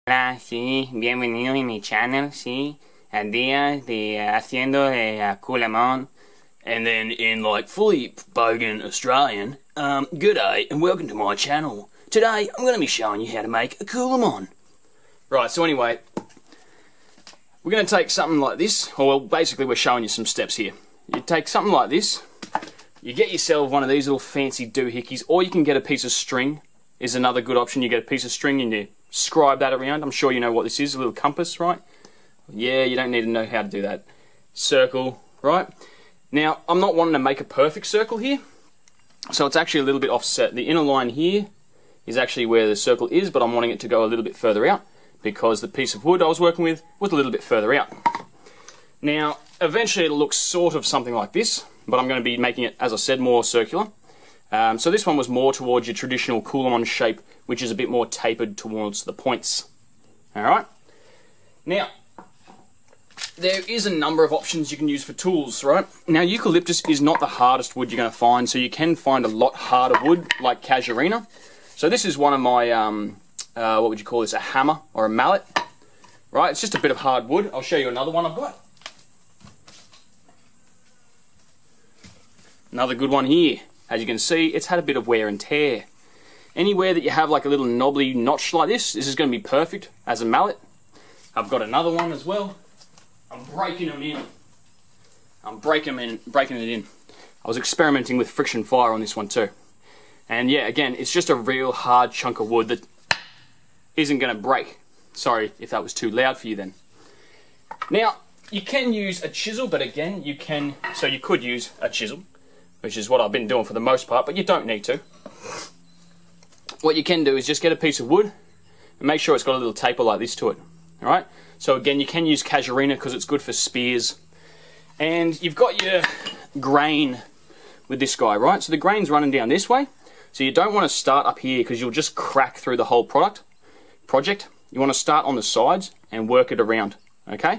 Hola, sí, bienvenido a mi channel, sí. El día de haciendo coolamon. And then in like fully bogan Australian, g'day and welcome to my channel. Today I'm going to be showing you how to make a coolamon. Right, so anyway, we're going to take something like this, or well, basically we're showing you some steps here. You take something like this, you get yourself one of these little fancy doohickeys, or you can get a piece of string, is another good option. You get a piece of string and you scribe that around. I'm sure you know what this is, a little compass, right? Yeah, you don't need to know how to do that. Circle, right? Now, I'm not wanting to make a perfect circle here, so it's actually a little bit offset. The inner line here is actually where the circle is, but I'm wanting it to go a little bit further out because the piece of wood I was working with was a little bit further out. Now, eventually it'll look sort of something like this, but I'm going to be making it, as I said, more circular. So this one was more towards your traditional coolamon shape, which is a bit more tapered towards the points. Alright? Now, there is a number of options you can use for tools, right? Now, eucalyptus is not the hardest wood you're going to find, so you can find a lot harder wood, like casuarina. So this is one of my, what would you call this, a hammer or a mallet, right? It's just a bit of hard wood. I'll show you another one I've got. Another good one here. As you can see, it's had a bit of wear and tear. Anywhere that you have like a little knobbly notch like this is going to be perfect as a mallet. I've got another one as well. I'm breaking them in. I'm breaking it in. I was experimenting with friction fire on this one too. And yeah, again, it's just a real hard chunk of wood that isn't going to break. Sorry if that was too loud for you then. Now, you can use a chisel, but again, you could use a chisel, which is what I've been doing for the most part, but you don't need to. What you can do is just get a piece of wood and make sure it's got a little taper like this to it. Alright? So again, you can use casuarina because it's good for spears. And you've got your grain with this guy, right? So the grain's running down this way. So you don't want to start up here because you'll just crack through the whole project. You want to start on the sides and work it around, okay?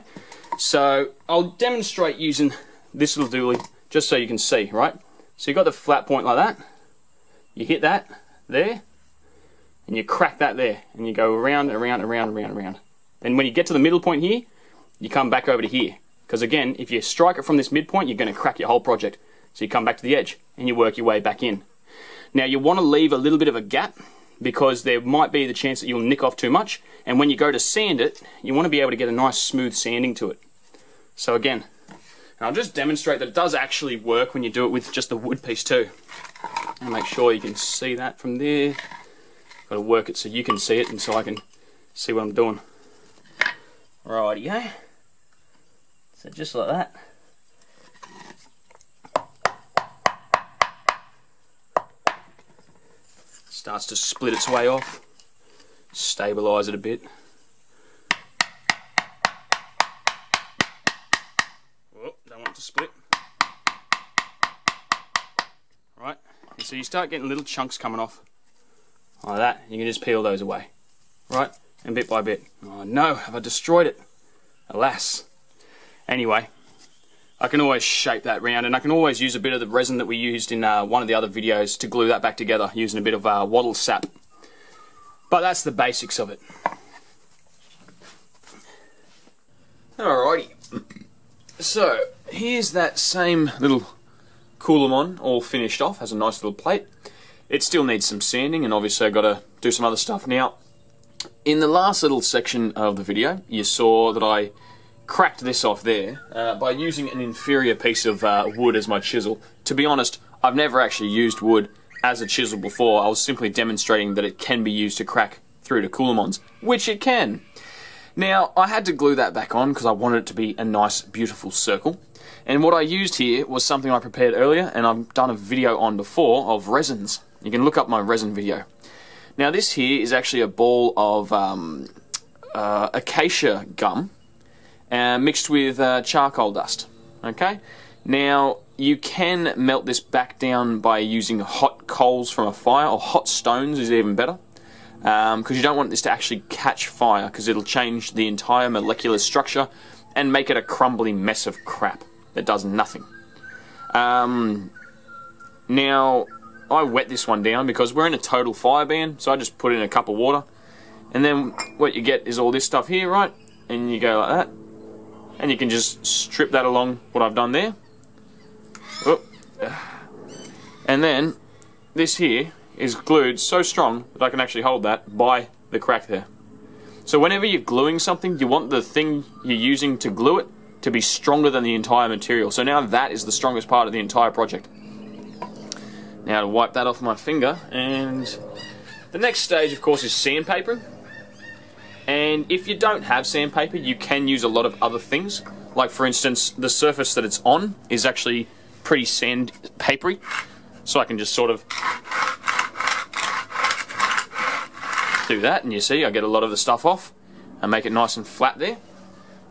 So I'll demonstrate using this little doolie just so you can see, right? So you've got the flat point like that. You hit that there, and you crack that there, and you go around, around, around, around, around. And when you get to the middle point here, you come back over to here. Because again, if you strike it from this midpoint, you're going to crack your whole project. So you come back to the edge, and you work your way back in. Now you want to leave a little bit of a gap, because there might be the chance that you'll nick off too much. And when you go to sand it, you want to be able to get a nice smooth sanding to it. So again, and I'll just demonstrate that it does actually work when you do it with just the wood piece too. And make sure you can see that from there. Got to work it so you can see it and so I can see what I'm doing. Rightio. So just like that. Starts to split its way off. Stabilise it a bit. Oh, don't want it to split. Right, so you start getting little chunks coming off. Like that, you can just peel those away. Right, and bit by bit. Oh no, have I destroyed it? Alas. Anyway, I can always shape that round, and I can always use a bit of the resin that we used in one of the other videos to glue that back together using a bit of wattle sap. But that's the basics of it. Alrighty. So, here's that same little coolamon all finished off. Has a nice little plate. It still needs some sanding, and obviously I've got to do some other stuff. Now, in the last little section of the video, you saw that I cracked this off there by using an inferior piece of wood as my chisel. To be honest, I've never actually used wood as a chisel before. I was simply demonstrating that it can be used to crack through to coolamons, which it can. Now, I had to glue that back on because I wanted it to be a nice, beautiful circle. And what I used here was something I prepared earlier, and I've done a video on before, of resins. You can look up my resin video. Now, this here is actually a ball of acacia gum, mixed with charcoal dust. Okay? Now, you can melt this back down by using hot coals from a fire, or hot stones is even better, because you don't want this to actually catch fire, because it'll change the entire molecular structure and make it a crumbly mess of crap that does nothing. Now, I wet this one down because we're in a total fire ban, so I just put in a cup of water, And then what you get is all this stuff here, right? And you go like that. And you can just strip that along what I've done there. Oop. And then this here is glued so strong that I can actually hold that by the crack there. So whenever you're gluing something, you want the thing you're using to glue it to be stronger than the entire material. So now that is the strongest part of the entire project. Now to wipe that off my finger, and the next stage of course is sandpapering. And if you don't have sandpaper, you can use a lot of other things. Like for instance, the surface that it's on is actually pretty sandpapery. So I can just sort of do that, and you see I get a lot of the stuff off and make it nice and flat there.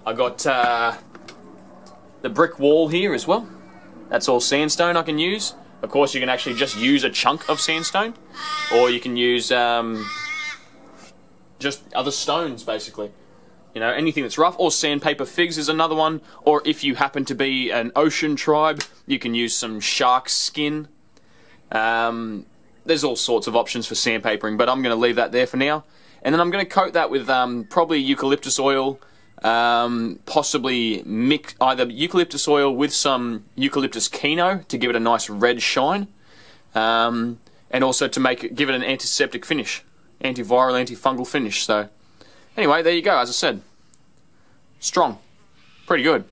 I got the brick wall here as well. That's all sandstone I can use. Of course you can actually just use a chunk of sandstone, or you can use just other stones basically. You know, anything that's rough, or sandpaper figs is another one, or if you happen to be an ocean tribe, you can use some shark skin. There's all sorts of options for sandpapering, but I'm going to leave that there for now. And then I'm going to coat that with probably eucalyptus oil, possibly mix either eucalyptus oil with some eucalyptus canoe to give it a nice red shine, and also to give it an antiseptic finish, antiviral, antifungal finish. So anyway, there you go. As I said, strong, pretty good.